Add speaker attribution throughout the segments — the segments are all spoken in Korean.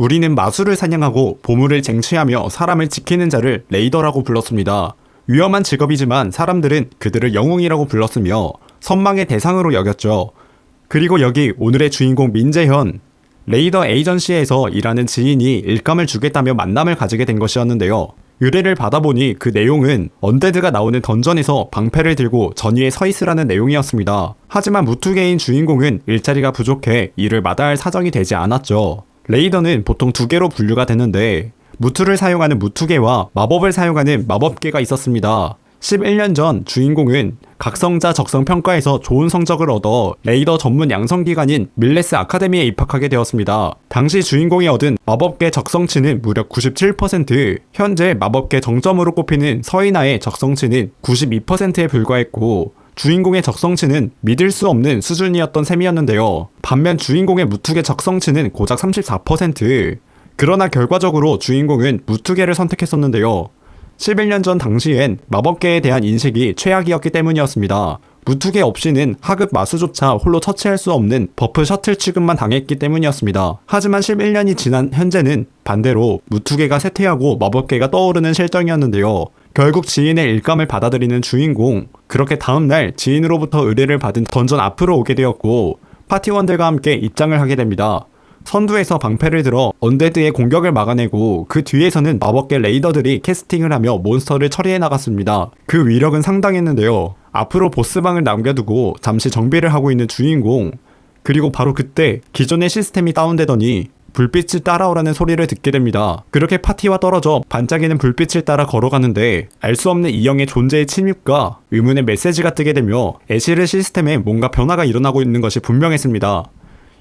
Speaker 1: 우리는 마술을 사냥하고 보물을 쟁취하며 사람을 지키는 자를 레이더라고 불렀습니다. 위험한 직업이지만 사람들은 그들을 영웅이라고 불렀으며 선망의 대상으로 여겼죠. 그리고 여기 오늘의 주인공 민재현, 레이더 에이전시에서 일하는 지인이 일감을 주겠다며 만남을 가지게 된 것이었는데요. 의뢰를 받아보니 그 내용은 언데드가 나오는 던전에서 방패를 들고 전위에 서 있으라는 내용이었습니다. 하지만 무투개인 주인공은 일자리가 부족해 이를 마다할 사정이 되지 않았죠. 레이더는 보통 두 개로 분류가 되는데 무투를 사용하는 무투개와 마법을 사용하는 마법개가 있었습니다. 11년 전 주인공은 각성자 적성 평가에서 좋은 성적을 얻어 레이더 전문 양성기관인 밀레스 아카데미에 입학하게 되었습니다. 당시 주인공이 얻은 마법계 적성치는 무려 97%, 현재 마법계 정점으로 꼽히는 서이나의 적성치는 92%에 불과했고 주인공의 적성치는 믿을 수 없는 수준이었던 셈이었는데요. 반면 주인공의 무투계 적성치는 고작 34%. 그러나 결과적으로 주인공은 무투계를 선택했었는데요. 11년 전 당시엔 마법계에 대한 인식이 최악이었기 때문이었습니다. 무투계 없이는 하급 마수조차 홀로 처치할 수 없는 버프 셔틀 취급만 당했기 때문이었습니다. 하지만 11년이 지난 현재는 반대로 무투계가 쇠퇴하고 마법계가 떠오르는 실정이었는데요. 결국 지인의 일감을 받아들이는 주인공, 그렇게 다음날 지인으로부터 의뢰를 받은 던전 앞으로 오게 되었고 파티원들과 함께 입장을 하게 됩니다. 선두에서 방패를 들어 언데드의 공격을 막아내고 그 뒤에서는 마법계 레이더들이 캐스팅을 하며 몬스터를 처리해 나갔습니다. 그 위력은 상당했는데요. 앞으로 보스방을 남겨두고 잠시 정비를 하고 있는 주인공, 그리고 바로 그때 기존의 시스템이 다운되더니 불빛을 따라오라는 소리를 듣게 됩니다. 그렇게 파티와 떨어져 반짝이는 불빛을 따라 걸어가는데 알 수 없는 이형의 존재의 침입과 의문의 메시지가 뜨게 되며 에시르 시스템에 뭔가 변화가 일어나고 있는 것이 분명했습니다.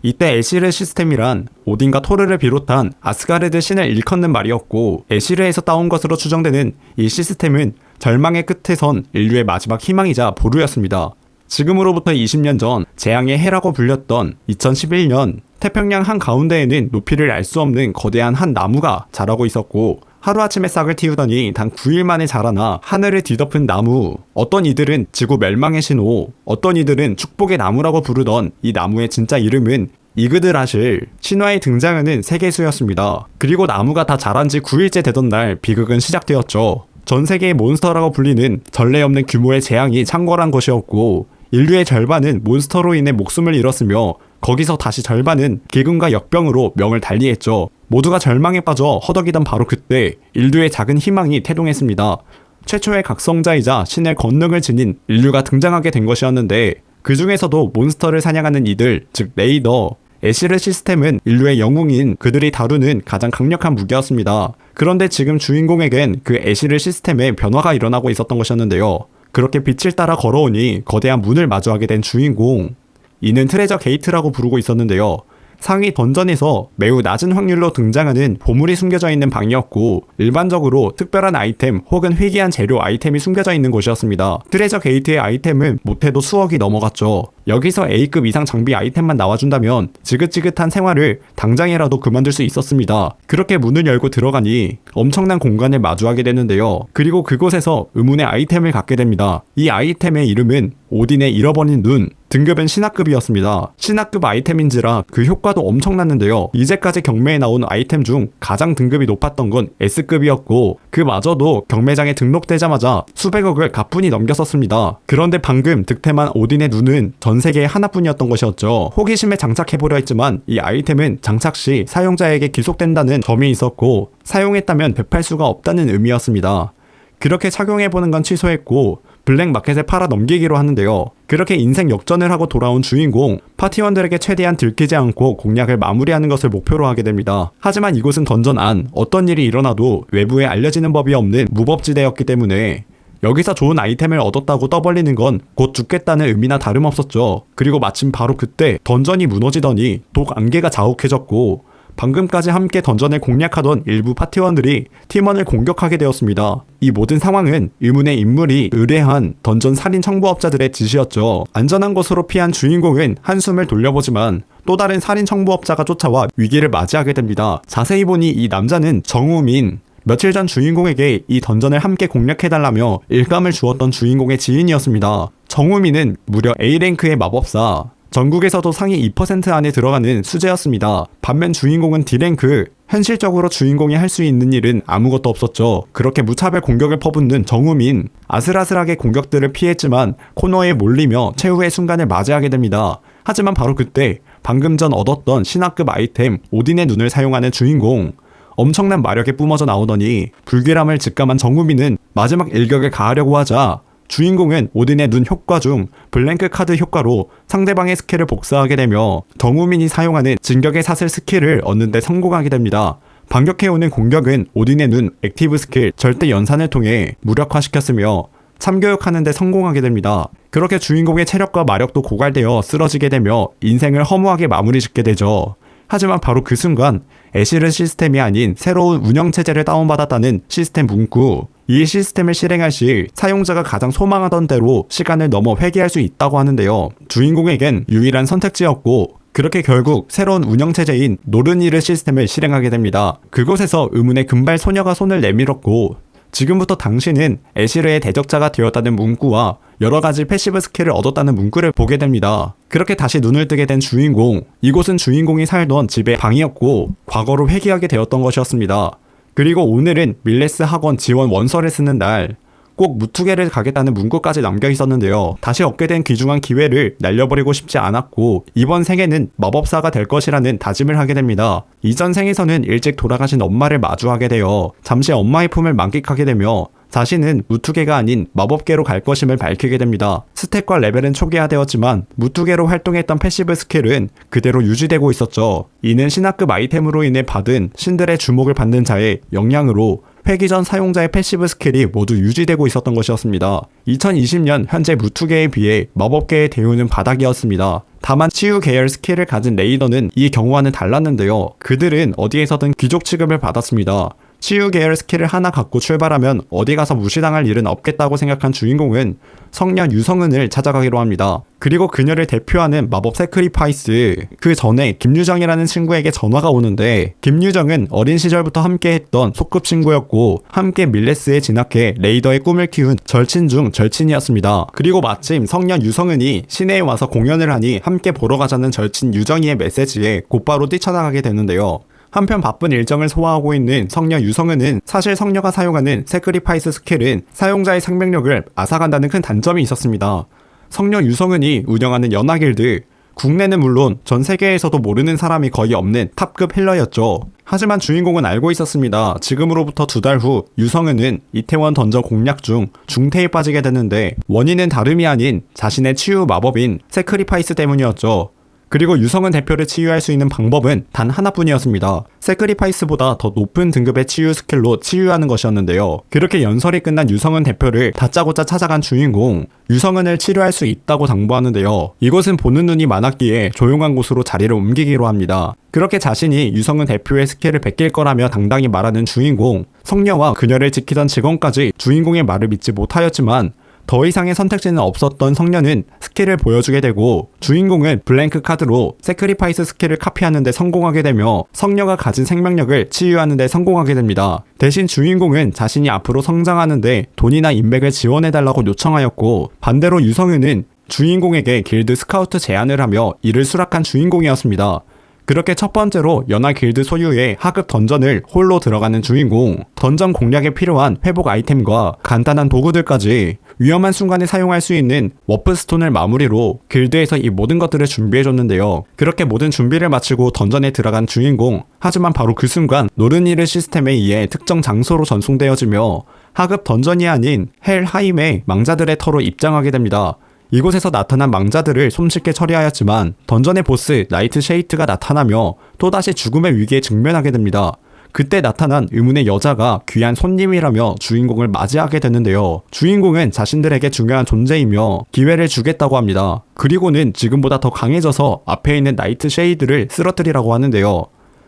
Speaker 1: 이때 에시르 시스템이란 오딘과 토르를 비롯한 아스가르드 신을 일컫는 말이었고 에시르에서 따온 것으로 추정되는 이 시스템은 절망의 끝에 선 인류의 마지막 희망이자 보루였습니다. 지금으로부터 20년 전 재앙의 해라고 불렸던 2011년 태평양 한가운데에는 높이를 알 수 없는 거대한 한 나무가 자라고 있었고 하루아침에 싹을 틔우더니 단 9일 만에 자라나 하늘을 뒤덮은 나무, 어떤 이들은 지구 멸망의 신호, 어떤 이들은 축복의 나무라고 부르던 이 나무의 진짜 이름은 이그드라실, 신화에 등장하는 세계수였습니다. 그리고 나무가 다 자란 지 9일째 되던 날 비극은 시작되었죠. 전 세계의 몬스터라고 불리는 전례 없는 규모의 재앙이 창궐한 것이었고 인류의 절반은 몬스터로 인해 목숨을 잃었으며 거기서 다시 절반은 기근과 역병으로 명을 달리했죠. 모두가 절망에 빠져 허덕이던 바로 그때 인류의 작은 희망이 태동했습니다. 최초의 각성자이자 신의 권능을 지닌 인류가 등장하게 된 것이었는데 그 중에서도 몬스터를 사냥하는 이들, 즉 레이더, 에시르 시스템은 인류의 영웅인 그들이 다루는 가장 강력한 무기였습니다. 그런데 지금 주인공에겐 그 에시르 시스템에 변화가 일어나고 있었던 것이었는데요. 그렇게 빛을 따라 걸어오니 거대한 문을 마주하게 된 주인공, 이는 트레저 게이트라고 부르고 있었는데요. 상위 던전에서 매우 낮은 확률로 등장하는 보물이 숨겨져 있는 방이었고 일반적으로 특별한 아이템 혹은 희귀한 재료 아이템이 숨겨져 있는 곳이었습니다. 트레저 게이트의 아이템은 못해도 수억이 넘어갔죠. 여기서 A급 이상 장비 아이템만 나와준다면 지긋지긋한 생활을 당장이라도 그만둘 수 있었습니다. 그렇게 문을 열고 들어가니 엄청난 공간을 마주하게 되는데요. 그리고 그곳에서 의문의 아이템을 갖게 됩니다. 이 아이템의 이름은 오딘의 잃어버린 눈, 등급은 신화급이었습니다. 신화급 아이템인지라 그 효과도 엄청났는데요. 이제까지 경매에 나온 아이템 중 가장 등급이 높았던 건 S급이었고 그마저도 경매장에 등록되자마자 수백억을 가뿐히 넘겼었습니다. 그런데 방금 득템한 오딘의 눈은 전 세계에 하나뿐이었던 것이었죠. 호기심에 장착해보려 했지만 이 아이템은 장착 시 사용자에게 기속된다는 점이 있었고 사용했다면 되팔 수가 없다는 의미였습니다. 그렇게 착용해보는 건 취소했고 블랙마켓에 팔아 넘기기로 하는데요. 그렇게 인생 역전을 하고 돌아온 주인공, 파티원들에게 최대한 들키지 않고 공략을 마무리하는 것을 목표로 하게 됩니다. 하지만 이곳은 던전 안, 어떤 일이 일어나도 외부에 알려지는 법이 없는 무법지대였기 때문에 여기서 좋은 아이템을 얻었다고 떠벌리는 건 곧 죽겠다는 의미나 다름없었죠. 그리고 마침 바로 그때 던전이 무너지더니 독 안개가 자욱해졌고 방금까지 함께 던전을 공략하던 일부 파티원들이 팀원을 공격하게 되었습니다. 이 모든 상황은 의문의 인물이 의뢰한 던전 살인 청부업자들의 짓이었죠. 안전한 곳으로 피한 주인공은 한숨을 돌려보지만 또 다른 살인 청부업자가 쫓아와 위기를 맞이하게 됩니다. 자세히 보니 이 남자는 정우민, 며칠 전 주인공에게 이 던전을 함께 공략해달라며 일감을 주었던 주인공의 지인이었습니다. 정우민은 무려 A랭크의 마법사, 전국에서도 상위 2% 안에 들어가는 수재였습니다. 반면 주인공은 D랭크, 현실적으로 주인공이 할 수 있는 일은 아무것도 없었죠. 그렇게 무차별 공격을 퍼붓는 정우민. 아슬아슬하게 공격들을 피했지만 코너에 몰리며 최후의 순간을 맞이하게 됩니다. 하지만 바로 그때 방금 전 얻었던 신화급 아이템 오딘의 눈을 사용하는 주인공. 엄청난 마력에 뿜어져 나오더니 불길함을 직감한 정우민은 마지막 일격을 가하려고 하자 주인공은 오딘의 눈 효과 중 블랭크 카드 효과로 상대방의 스킬을 복사하게 되며 정우민이 사용하는 진격의 사슬 스킬을 얻는 데 성공하게 됩니다. 반격해오는 공격은 오딘의 눈 액티브 스킬 절대 연산을 통해 무력화시켰으며 참교육하는 데 성공하게 됩니다. 그렇게 주인공의 체력과 마력도 고갈되어 쓰러지게 되며 인생을 허무하게 마무리 짓게 되죠. 하지만 바로 그 순간 애쉬르 시스템이 아닌 새로운 운영체제를 다운받았다는 시스템 문구. 이 시스템을 실행할 시 사용자가 가장 소망하던 대로 시간을 넘어 회귀할 수 있다고 하는데요. 주인공에겐 유일한 선택지였고 그렇게 결국 새로운 운영체제인 노르니르 시스템을 실행하게 됩니다. 그곳에서 의문의 금발 소녀가 손을 내밀었고 지금부터 당신은 애쉬르의 대적자가 되었다는 문구와 여러가지 패시브 스킬을 얻었다는 문구를 보게 됩니다. 그렇게 다시 눈을 뜨게 된 주인공. 이곳은 주인공이 살던 집의 방이었고 과거로 회귀하게 되었던 것이었습니다. 그리고 오늘은 밀레스 학원 지원 원서를 쓰는 날. 꼭 무투게를 가겠다는 문구까지 남겨 있었는데요. 다시 얻게 된 귀중한 기회를 날려버리고 싶지 않았고 이번 생에는 마법사가 될 것이라는 다짐을 하게 됩니다. 이전 생에서는 일찍 돌아가신 엄마를 마주하게 되어 잠시 엄마의 품을 만끽하게 되며 자신은 무투게가 아닌 마법계로 갈 것임을 밝히게 됩니다. 스탯과 레벨은 초기화되었지만 무투게로 활동했던 패시브 스킬은 그대로 유지되고 있었죠. 이는 신화급 아이템으로 인해 받은 신들의 주목을 받는 자의 역량으로 회귀 전 사용자의 패시브 스킬이 모두 유지되고 있었던 것이었습니다. 2020년 현재 무투계에 비해 마법계의 대우는 바닥이었습니다. 다만 치유 계열 스킬을 가진 레이더는 이 경우와는 달랐는데요. 그들은 어디에서든 귀족 취급을 받았습니다. 치유 계열 스킬을 하나 갖고 출발하면 어디 가서 무시당할 일은 없겠다고 생각한 주인공은 성녀 유성은을 찾아가기로 합니다. 그리고 그녀를 대표하는 마법 세크리파이스. 그 전에 김유정이라는 친구에게 전화가 오는데 김유정은 어린 시절부터 함께했던 소꿉친구였고 함께 밀레스에 진학해 레이더의 꿈을 키운 절친 중 절친이었습니다. 그리고 마침 성녀 유성은이 시내에 와서 공연을 하니 함께 보러 가자는 절친 유정이의 메시지에 곧바로 뛰쳐나가게 되는데요. 한편 바쁜 일정을 소화하고 있는 성녀 유성은은 사실 성녀가 사용하는 세크리파이스 스킬은 사용자의 생명력을 앗아간다는 큰 단점이 있었습니다. 성녀 유성은이 운영하는 연합길드, 국내는 물론 전 세계에서도 모르는 사람이 거의 없는 탑급 힐러였죠. 하지만 주인공은 알고 있었습니다. 지금으로부터 2달 후 유성은은 이태원 던전 공략 중 중태에 빠지게 되는데 원인은 다름이 아닌 자신의 치유 마법인 세크리파이스 때문이었죠. 그리고 유성은 대표를 치유할 수 있는 방법은 단 하나뿐이었습니다. 세크리파이스보다 더 높은 등급의 치유 스킬로 치유하는 것이었는데요. 그렇게 연설이 끝난 유성은 대표를 다짜고짜 찾아간 주인공. 유성은을 치료할 수 있다고 당부하는데요. 이곳은 보는 눈이 많았기에 조용한 곳으로 자리를 옮기기로 합니다. 그렇게 자신이 유성은 대표의 스킬을 베낄 거라며 당당히 말하는 주인공. 성녀와 그녀를 지키던 직원까지 주인공의 말을 믿지 못하였지만 더 이상의 선택지는 없었던 성녀는 스킬을 보여주게 되고 주인공은 블랭크 카드로 세크리파이스 스킬을 카피하는 데 성공하게 되며 성녀가 가진 생명력을 치유하는 데 성공하게 됩니다. 대신 주인공은 자신이 앞으로 성장하는 데 돈이나 인맥을 지원해달라고 요청하였고 반대로 유성은은 주인공에게 길드 스카우트 제안을 하며 이를 수락한 주인공이었습니다. 그렇게 첫 번째로 연화 길드 소유의 하급 던전을 홀로 들어가는 주인공. 던전 공략에 필요한 회복 아이템과 간단한 도구들까지 위험한 순간에 사용할 수 있는 워프스톤을 마무리로 길드에서 이 모든 것들을 준비해줬는데요. 그렇게 모든 준비를 마치고 던전에 들어간 주인공. 하지만 바로 그 순간 노르니르 시스템에 의해 특정 장소로 전송되어지며 하급 던전이 아닌 헬하임의 망자들의 터로 입장하게 됩니다. 이곳에서 나타난 망자들을 손쉽게 처리하였지만 던전의 보스 나이트 쉐이트가 나타나며 또다시 죽음의 위기에 직면하게 됩니다. 그때 나타난 의문의 여자가 귀한 손님이라며 주인공을 맞이하게 되는데요. 주인공은 자신들에게 중요한 존재이며 기회를 주겠다고 합니다. 그리고는 지금보다 더 강해져서 앞에 있는 나이트 쉐이드를 쓰러뜨리라고 하는데요.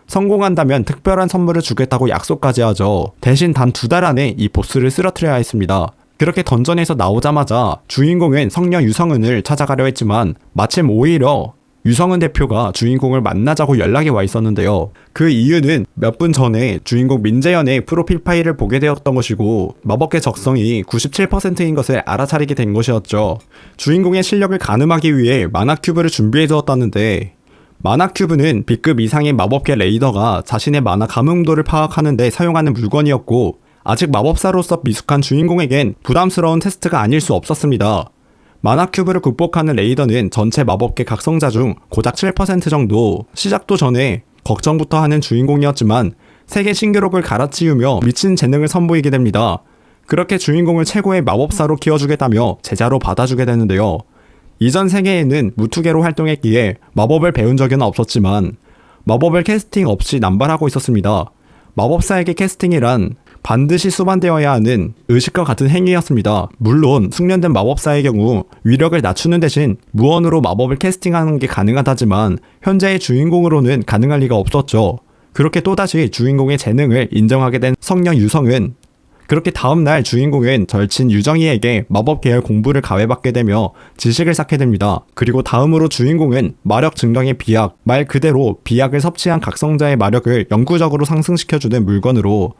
Speaker 1: 성공한다면 특별한 선물을 주겠다고 약속까지 하죠. 대신 단 2달 안에 이 보스를 쓰러뜨려야 했습니다. 그렇게 던전에서 나오자마자 주인공은 성녀 유성은을 찾아가려 했지만 마침 오히려 유성은 대표가 주인공을 만나자고 연락이 와 있었는데요. 그 이유는 몇 분 전에 주인공 민재현의 프로필 파일을 보게 되었던 것이고 마법계 적성이 97%인 것을 알아차리게 된 것이었죠. 주인공의 실력을 가늠하기 위해 만화 큐브를 준비해 두었다는데 마나 큐브는 B급 이상의 마법계 레이더가 자신의 마나 감흥도를 파악하는 데 사용하는 물건이었고 아직 마법사로서 미숙한 주인공에겐 부담스러운 테스트가 아닐 수 없었습니다. 마나 큐브를 극복하는 레이더는 전체 마법계 각성자 중 고작 7% 정도, 시작도 전에 걱정부터 하는 주인공이었지만 세계 신기록을 갈아치우며 미친 재능을 선보이게 됩니다. 그렇게 주인공을 최고의 마법사로 키워주겠다며 제자로 받아주게 되는데요. 이전 세계에는 무투계로 활동했기에 마법을 배운 적은 없었지만 마법을 캐스팅 없이 남발하고 있었습니다. 마법사에게 캐스팅이란 반드시 수반되어야 하는 의식과 같은 행위였습니다. 물론 숙련된 마법사의 경우 위력을 낮추는 대신 무언으로 마법을 캐스팅하는 게 가능하다지만 현재의 주인공으로는 가능할 리가 없었죠. 그렇게 또다시 주인공의 재능을 인정하게 된 성령 유성은 그렇게 다음날 주인공은 절친 유정이에게 마법 계열 공부를 가해받게 되며 지식을 쌓게 됩니다. 그리고 다음으로 주인공은 마력 증강의 비약, 말 그대로 비약을 섭취한 각성자의 마력을 영구적으로 상승시켜주는 물건으로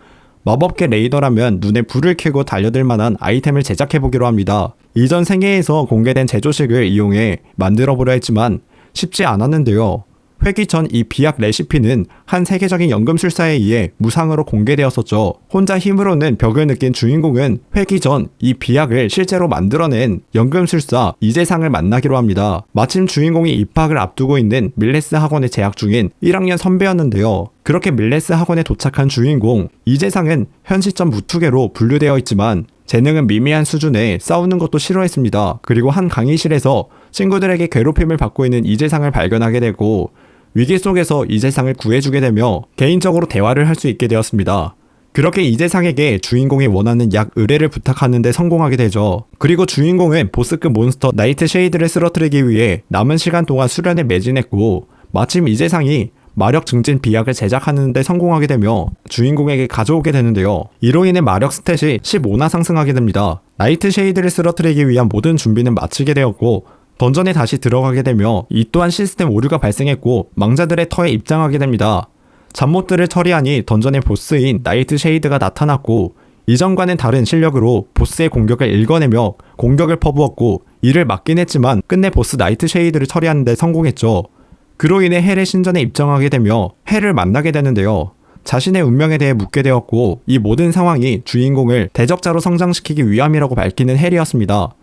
Speaker 1: 마법계 레이더라면 눈에 불을 켜고 달려들 만한 아이템을 제작해보기로 합니다. 이전 생애에서 공개된 제조식을 이용해 만들어보려 했지만 쉽지 않았는데요. 회귀 전 이 비약 레시피는 한 세계적인 연금술사에 의해 무상으로 공개되었었죠. 혼자 힘으로는 벽을 느낀 주인공은 회귀 전 이 비약을 실제로 만들어낸 연금술사 이재상을 만나기로 합니다. 마침 주인공이 입학을 앞두고 있는 밀레스 학원에 재학 중인 1학년 선배였는데요. 그렇게 밀레스 학원에 도착한 주인공 이재상은 현 시점 무투계로 분류되어 있지만 재능은 미미한 수준에 싸우는 것도 싫어했습니다. 그리고 한 강의실에서 친구들에게 괴롭힘을 받고 있는 이재상을 발견하게 되고 위기 속에서 이재상을 구해주게 되며 개인적으로 대화를 할 수 있게 되었습니다. 그렇게 이재상에게 주인공이 원하는 약 의뢰를 부탁하는데 성공하게 되죠. 그리고 주인공은 보스급 몬스터 나이트 쉐이드를 쓰러뜨리기 위해 남은 시간 동안 수련에 매진했고 마침 이재상이 마력 증진 비약을 제작하는 데 성공하게 되며 주인공에게 가져오게 되는데요. 이로 인해 마력 스탯이 15나 상승하게 됩니다. 나이트 쉐이드를 쓰러뜨리기 위한 모든 준비는 마치게 되었고 던전에 다시 들어가게 되며 이 또한 시스템 오류가 발생했고 망자들의 터에 입장하게 됩니다. 잡못들을 처리하니 던전의 보스인 나이트 쉐이드가 나타났고 이전과는 다른 실력으로 보스의 공격을 읽어내며 공격을 퍼부었고 이를 막긴 했지만 끝내 보스 나이트 쉐이드를 처리하는 데 성공했죠. 그로 인해 헬의 신전에 입장하게 되며 헬을 만나게 되는데요. 자신의 운명에 대해 묻게 되었고 이 모든 상황이 주인공을 대적자로 성장시키기 위함이라고 밝히는 헬이었습니다.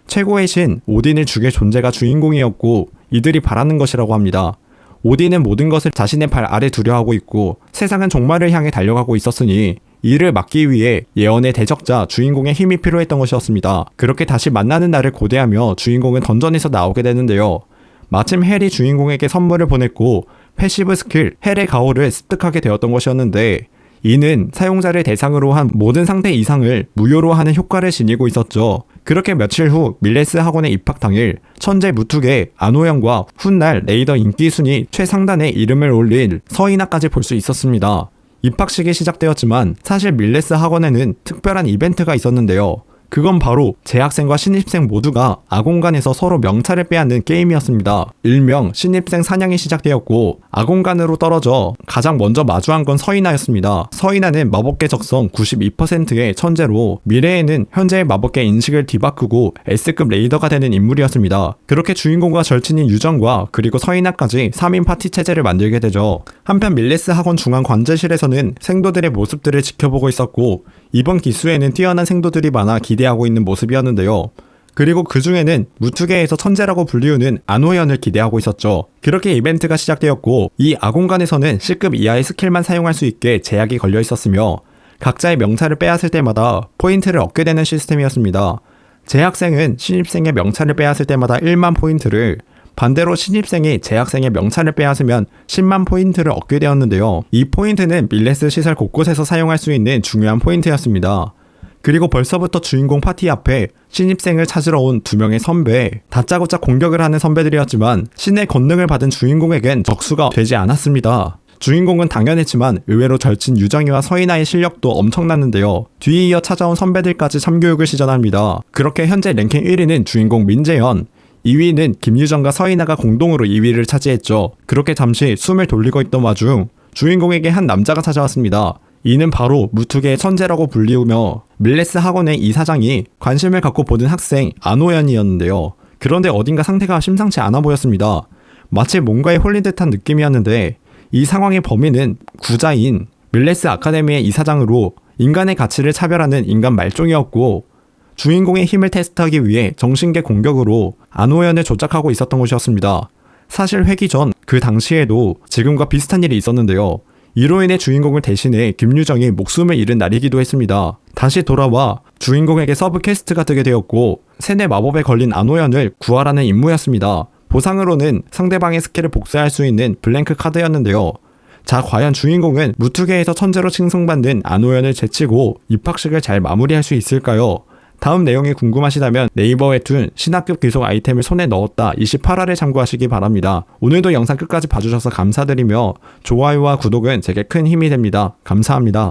Speaker 1: 최고의 신 오딘을 죽일 존재가 주인공이었고 이들이 바라는 것이라고 합니다. 오딘은 모든 것을 자신의 발 아래 두려 하고 있고 세상은 종말을 향해 달려가고 있었으니 이를 막기 위해 예언의 대적자 주인공의 힘이 필요했던 것이었습니다. 그렇게 다시 만나는 날을 고대하며 주인공은 던전에서 나오게 되는데요. 마침 헬이 주인공에게 선물을 보냈고 패시브 스킬 헬의 가호를 습득하게 되었던 것이었는데 이는 사용자를 대상으로 한 모든 상태 이상을 무효로 하는 효과를 지니고 있었죠. 그렇게 며칠 후 밀레스 학원의 입학 당일 천재 무투계 안호영과 훗날 레이더 인기 순위 최상단에 이름을 올린 서인아까지 볼 수 있었습니다. 입학식이 시작되었지만 사실 밀레스 학원에는 특별한 이벤트가 있었는데요. 그건 바로 재학생과 신입생 모두가 아공간에서 서로 명찰을 빼앗는 게임이었습니다. 일명 신입생 사냥이 시작되었고 아공간으로 떨어져 가장 먼저 마주한 건 서인아였습니다. 서인아는 마법계 적성 92%의 천재로 미래에는 현재의 마법계 인식을 뒤바꾸고 S급 레이더가 되는 인물이었습니다. 그렇게 주인공과 절친인 유정과 그리고 서인아까지 3인 파티 체제를 만들게 되죠. 한편 밀레스 학원 중앙 관제실에서는 생도들의 모습들을 지켜보고 있었고 이번 기수에는 뛰어난 생도들이 많아 기대하고 있는 모습이었는데요. 그리고 그 중에는 무투계에서 천재라고 불리우는 안호연을 기대하고 있었죠. 그렇게 이벤트가 시작되었고 이 아공간에서는 C급 이하의 스킬만 사용할 수 있게 제약이 걸려 있었으며 각자의 명찰을 빼앗을 때마다 포인트를 얻게 되는 시스템이었습니다. 재학생은 신입생의 명찰을 빼앗을 때마다 1만 포인트를 반대로 신입생이 재학생의 명찰을 빼앗으면 10만 포인트를 얻게 되었는데요. 이 포인트는 밀레스 시설 곳곳에서 사용할 수 있는 중요한 포인트였습니다. 그리고 벌써부터 주인공 파티 앞에 신입생을 찾으러 온 두 명의 선배, 다짜고짜 공격을 하는 선배들이었지만 신의 권능을 받은 주인공에겐 적수가 되지 않았습니다. 주인공은 당연했지만 의외로 절친 유정이와 서인아의 실력도 엄청났는데요. 뒤에 이어 찾아온 선배들까지 참교육을 시전합니다. 그렇게 현재 랭킹 1위는 주인공 민재현, 2위는 김유정과 서인아가 공동으로 2위를 차지했죠. 그렇게 잠시 숨을 돌리고 있던 와중 주인공에게 한 남자가 찾아왔습니다. 이는 바로 무투계의 천재라고 불리우며 밀레스 학원의 이사장이 관심을 갖고 보는 학생 안호연이었는데요. 그런데 어딘가 상태가 심상치 않아 보였습니다. 마치 뭔가에 홀린 듯한 느낌이었는데 이 상황의 범인은 구자인 밀레스 아카데미의 이사장으로 인간의 가치를 차별하는 인간 말종이었고 주인공의 힘을 테스트하기 위해 정신계 공격으로 안호연을 조작하고 있었던 것이었습니다. 사실 회기 전 그 당시에도 지금과 비슷한 일이 있었는데요. 이로 인해 주인공을 대신해 김유정이 목숨을 잃은 날이기도 했습니다. 다시 돌아와 주인공에게 서브 퀘스트가 뜨게 되었고 세뇌 마법에 걸린 안호연을 구하라는 임무였습니다. 보상으로는 상대방의 스킬을 복사할 수 있는 블랭크 카드였는데요. 자, 과연 주인공은 무투계에서 천재로 칭송받는 안호연을 제치고 입학식을 잘 마무리할 수 있을까요? 다음 내용이 궁금하시다면 네이버 웹툰 신학급 귀속 아이템을 손에 넣었다 28화를 참고하시기 바랍니다. 오늘도 영상 끝까지 봐주셔서 감사드리며 좋아요와 구독은 제게 큰 힘이 됩니다. 감사합니다.